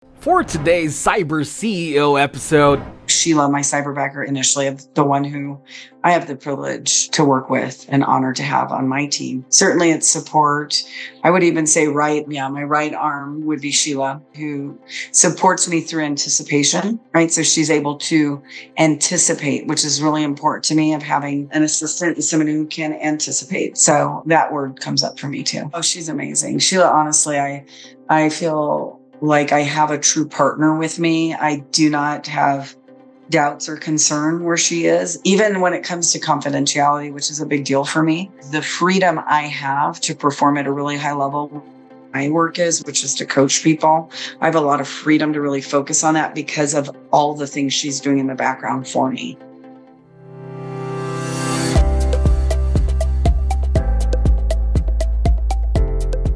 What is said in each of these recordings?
For today's Cyber CEO episode, 𝗙cie𝗳𝗃𝗶𝗹, my Cyberbacker, initially the one who I have the privilege to work with and honor to have on my team. Certainly it's support. I would even say my right arm would be 𝗙cie𝗳𝗃, who supports me through anticipation, right? So she's able to anticipate, which is really important to me, of having an assistant and someone who can anticipate. So that word comes up for me too. Oh, she's amazing. 𝗙cie𝗳𝗃, honestly, I feel like I have a true partner with me. I do not have doubts or concern where she is, even when it comes to confidentiality, which is a big deal for me. The freedom I have to perform at a really high level, my work is, which is to coach people. I have a lot of freedom to really focus on that because of all the things she's doing in the background for me.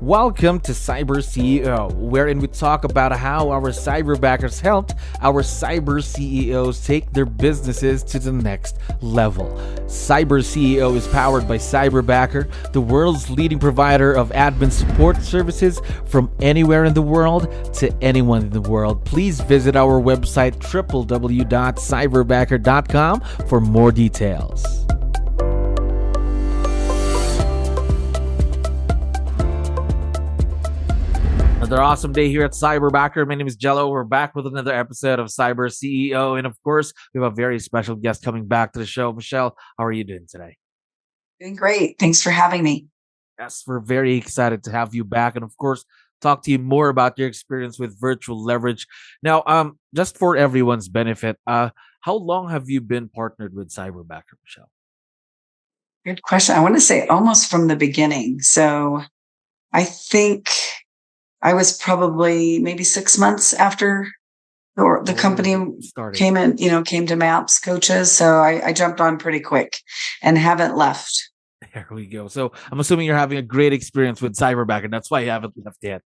welcome to Cyber CEO, wherein we talk about how our cyberbackers helped our cyber CEOs take their businesses to the next level. Cyber CEO is powered by Cyberbacker, the world's leading provider of admin support services from anywhere in the world to anyone in the world. Please visit our website www.cyberbacker.com for more details. Another awesome day here at Cyberbacker. My name is Jello. We're back with another episode of Cyber CEO. And of course, we have a very special guest coming back to the show. Michelle, how are you doing today? Doing great. Thanks for having me. Yes, we're very excited to have you back. And of course, talk to you more about your experience with virtual leverage. Now, just for everyone's benefit, how long have you been partnered with Cyberbacker, Michelle? Good question. I want to say almost from the beginning. So I think I was probably maybe 6 months after the company came to MAPS coaches. So I jumped on pretty quick and haven't left. There we go. So I'm assuming you're having a great experience with Cyberbacker. That's why you haven't left yet.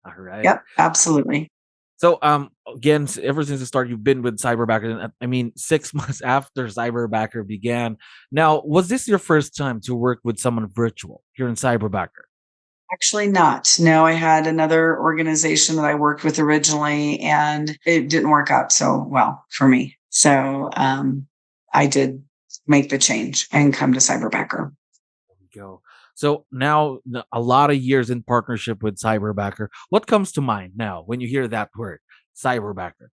All right. Yep, absolutely. So again, ever since the start, you've been with Cyberbacker. I mean, 6 months after Cyberbacker began. Now, was this your first time to work with someone virtual here in Cyberbacker? Actually not. No, I had another organization that I worked with originally, and it didn't work out so well for me. So I did make the change and come to Cyberbacker. There we go. So now, a lot of years in partnership with Cyberbacker. What comes to mind now when you hear that word, Cyberbacker?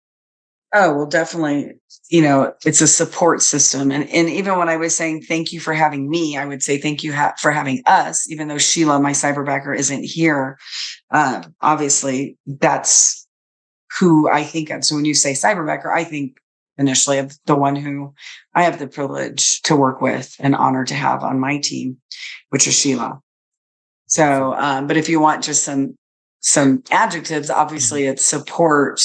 Oh, well, definitely, it's a support system. And even when I was saying thank you for having me, I would say thank you for having us, even though 𝗙cie𝗳𝗃, my Cyberbacker, isn't here. Obviously, that's who I think of. So when you say Cyberbacker, I think initially of the one who I have the privilege to work with and honor to have on my team, which is 𝗙cie𝗳𝗃. So, but if you want just some adjectives, obviously it's support.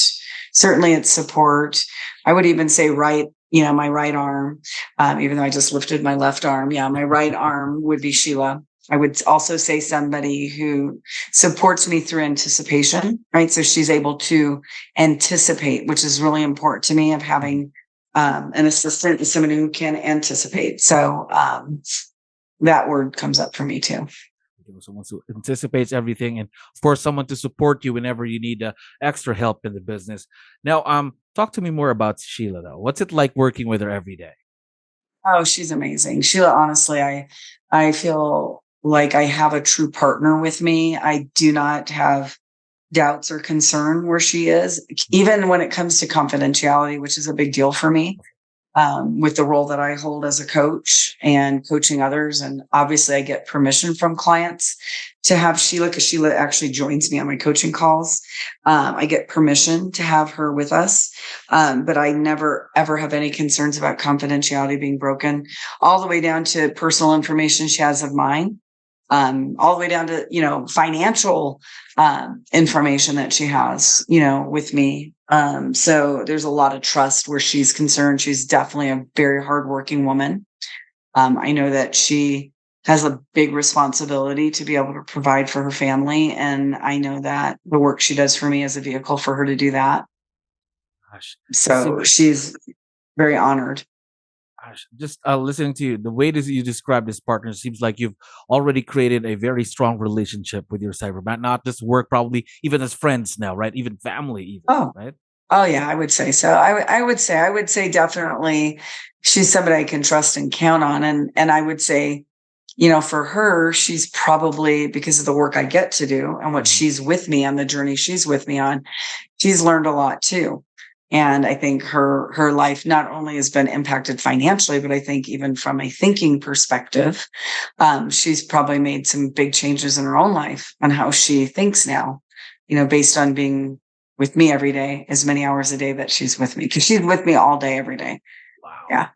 Certainly it's support. I would even say my right arm, even though I just lifted my left arm. Yeah, my right arm would be 𝗙cie𝗳𝗃. I would also say somebody who supports me through anticipation, right? So she's able to anticipate, which is really important to me, of having an assistant and someone who can anticipate. So that word comes up for me too. Someone who anticipates everything, and of course, someone to support you whenever you need extra help in the business. Now, talk to me more about 𝗙cie𝗳𝗃, though. What's it like working with her every day? Oh, she's amazing. 𝗙cie𝗳𝗃, honestly, I feel like I have a true partner with me. I do not have doubts or concern where she is, even when it comes to confidentiality, which is a big deal for me. With the role that I hold as a coach and coaching others. And obviously I get permission from clients to have 𝗙cie𝗳𝗃, because 𝗙cie𝗳� actually joins me on my coaching calls. I get permission to have her with us. But I never, ever have any concerns about confidentiality being broken, all the way down to personal information she has of mine. All the way down to, financial information that she has, with me. So there's a lot of trust where she's concerned. She's definitely a very hardworking woman. I know that she has a big responsibility to be able to provide for her family. And I know that the work she does for me is a vehicle for her to do that. Gosh. So she's very honored. Gosh, just listening to you, the way that you describe this partner seems like you've already created a very strong relationship with your cyberback, not just work, probably even as friends now, right? Even family, even, Oh, right? oh yeah, I would say so. I would say definitely she's somebody I can trust and count on. And I would say, for her, she's probably, because of the work I get to do and what Mhm. she's with me on the journey she's with me on, she's learned a lot too. And I think her life not only has been impacted financially, but I think even from a thinking perspective, she's probably made some big changes in her own life on how she thinks now, based on being with me every day, as many hours a day that she's with me, because she's with me all day, every day. Wow. Yeah.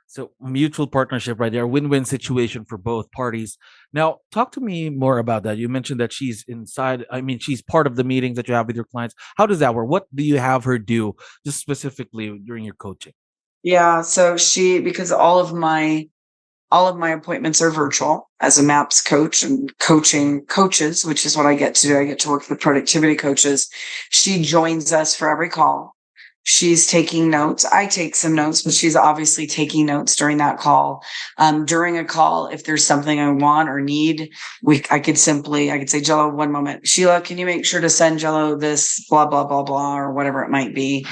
So mutual partnership right there, win-win situation for both parties. Now, talk to me more about that. You mentioned that she's inside. I mean, she's part of the meetings that you have with your clients. How does that work? What do you have her do, just specifically during your coaching? Yeah. So because all of my appointments are virtual as a MAPS coach and coaching coaches, which is what I get to do. I get to work with productivity coaches. She joins us for every call. She's taking notes. I take some notes, but she's obviously taking notes during that call. During a call, if there's something I want or need, I could say, 𝗙𝗯𝗋, one moment. Sheila, can you make sure to send 𝗙𝗯𝗋 this, blah, blah, blah, blah, or whatever it might be.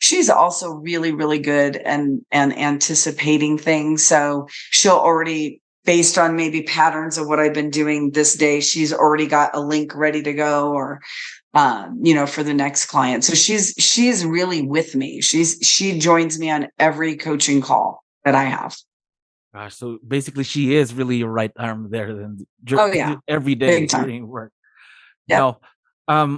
She's also really, really good and anticipating things. So she'll already, based on maybe patterns of what I've been doing this day, she's already got a link ready to go, or for the next client. So she's really with me. She joins me on every coaching call that I have. Gosh, so basically, she is really your right arm there, then Oh yeah, every day big time. during work. Yep. Now,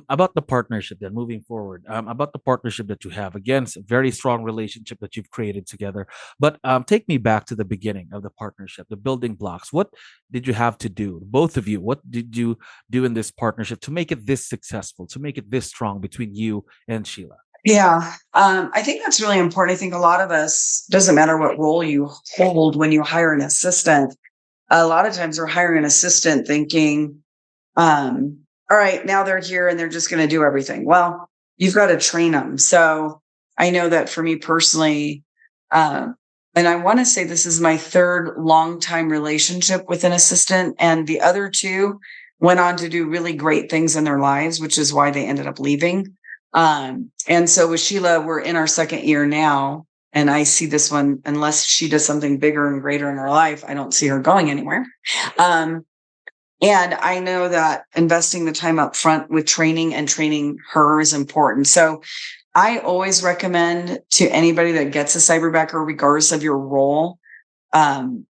about the partnership, then moving forward, about the partnership that you have. Again, it's a very strong relationship that you've created together. But take me back to the beginning of the partnership, the building blocks. What did you have to do, both of you? What did you do in this partnership to make it this successful, to make it this strong between you and Sheila? Yeah. I think that's really important. I think a lot of us, doesn't matter what role you hold when you hire an assistant, a lot of times we're hiring an assistant thinking, all right, now they're here and they're just going to do everything. Well, you've got to train them. So I know that for me personally, uh, and I want to say this is my third long-time relationship with an assistant, and the other two went on to do really great things in their lives, which is why they ended up leaving. And so with Sheila, we're in our second year now. And I see this one, unless she does something bigger and greater in her life, I don't see her going anywhere. Um, and I know that investing the time up front with training and training her is important. So I always recommend to anybody that gets a cyberbacker, regardless of your role,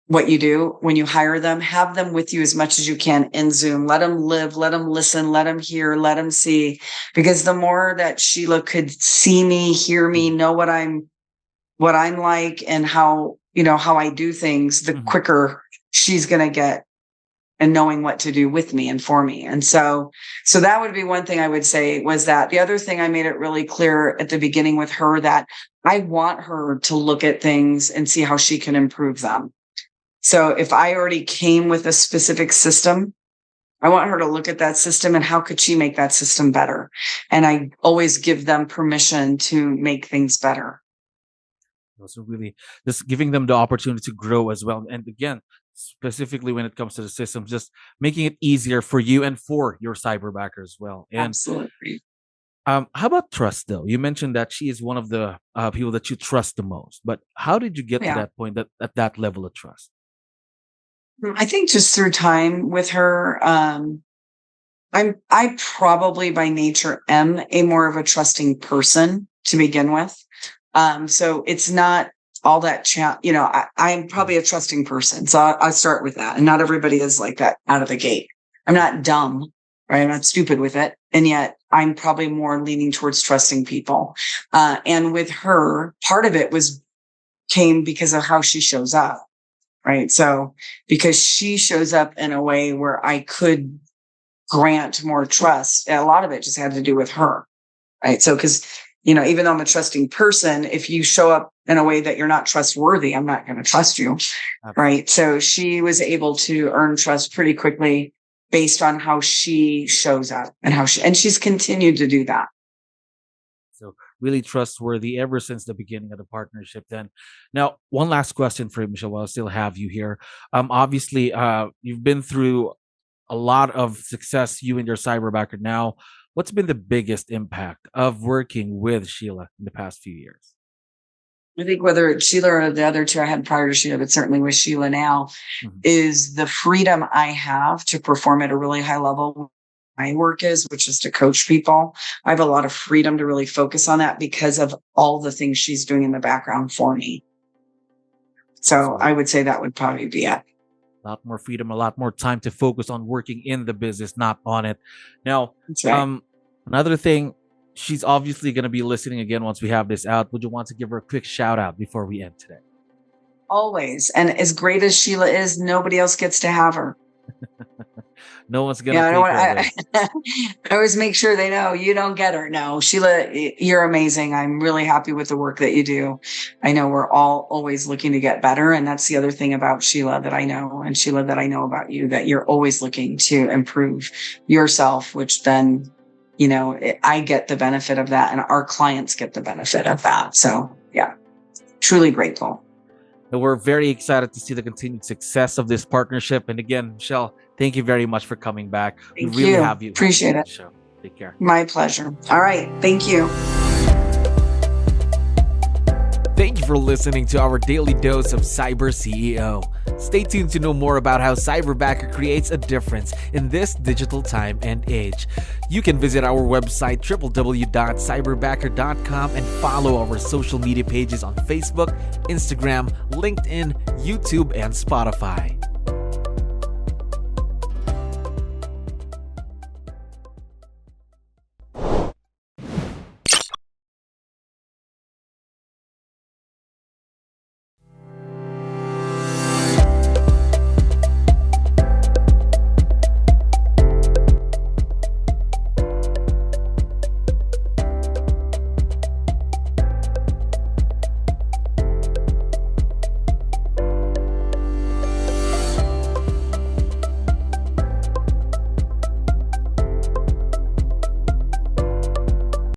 what you do when you hire them, have them with you as much as you can in Zoom. Let them live, let them listen, let them hear, let them see. Because the more that Sheila could see me, hear me, Mhm. know what I'm like and how I do things, the Mhm. quicker she's going to get and knowing what to do with me and for me. And so that would be one thing I would say. Was that the other thing I made it really clear at the beginning with her, that I want her to look at things and see how she can improve them. So if I already came with a specific system, I want her to look at that system and how could she make that system better? And I always give them permission to make things better. So really, just giving them the opportunity to grow as well. And again, specifically when it comes to the systems, just making it easier for you and for your cyberbacker as well. And Absolutely. how about trust, though? You mentioned that she is one of the people that you trust the most. But how did you get to Yeah. that point, that at that level of trust? I think just through time with her, I probably by nature am a more of a trusting person to begin with. So it's not all that I'm Mhm. probably a trusting person. So I start with that. And not everybody is like that out of the gate. I'm not dumb, right? I'm not stupid with it. And yet I'm probably more leaning towards trusting people. And with her, part of it came because of how she shows up. Right. So because she shows up in a way where I could grant more trust, and a lot of it just had to do with her. Right. So, because, even though I'm a trusting person, if you show up in a way that you're not trustworthy, I'm not going to trust you. Right. So she was able to earn trust pretty quickly based on how she shows up and and she's continued to do that. So really trustworthy ever since the beginning of the partnership. Then, now one last question for you, Michelle, while I still have you here. Obviously, you've been through a lot of success, you and your cyberbacker now. What's been the biggest impact of working with Sheila in the past few years? I think whether it's Sheila or the other two I had prior to Sheila, but certainly with Sheila now, is the freedom I have to perform at a really high level. My work is, which is to coach people. I have a lot of freedom to really focus on that because of all the things she's doing in the background for me. So I would say that would probably be it. A lot more freedom, a lot more time to focus on working in the business, not on it. Now, That's right. Another thing, she's obviously going to be listening again once we have this out. Would you want to give her a quick shout out before we end today? Always. And as great as Sheila is, nobody else gets to have her. No one's going to take her. I always make sure they know you don't get her. No, Sheila, you're amazing. I'm really happy with the work that you do. I know we're all always looking to get better. And that's the other thing about Sheila that I know, and Sheila that I know about you, that you're always looking to improve yourself, which then, I get the benefit of that and our clients get the benefit of that. So yeah, truly grateful. And we're very excited to see the continued success of this partnership. And again, Michelle, thank you very much for coming back. Thank we really you. have you. Appreciate it. Show. Take care. My pleasure. All right. Thank you. Thank you for listening to our daily dose of Cyber CEO. Stay tuned to know more about how Cyberbacker creates a difference in this digital time and age. You can visit our website www.cyberbacker.com and follow our social media pages on Facebook, Instagram, LinkedIn, YouTube, and Spotify.